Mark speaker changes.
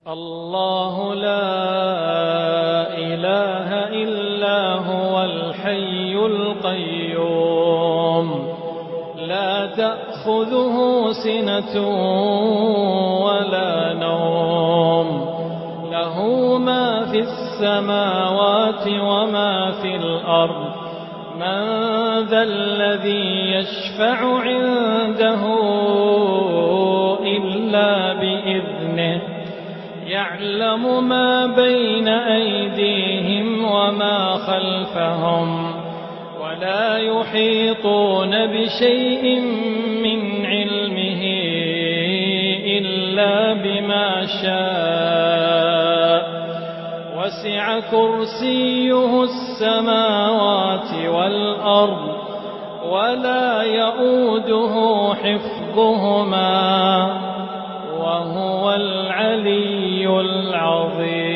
Speaker 1: الله لا إله إلا هو الحي القيوم لا تأخذه سنة ولا نوم له ما في السماوات وما في الأرض من ذا الذي يشفع عنده إلا بإذنه يعلم ما بين أيديهم وما خلفهم ولا يحيطون بشيء من علمه إلا بما شاء وسع كرسيه السماوات والأرض ولا يؤوده حفظهما وهو العلي العظيم.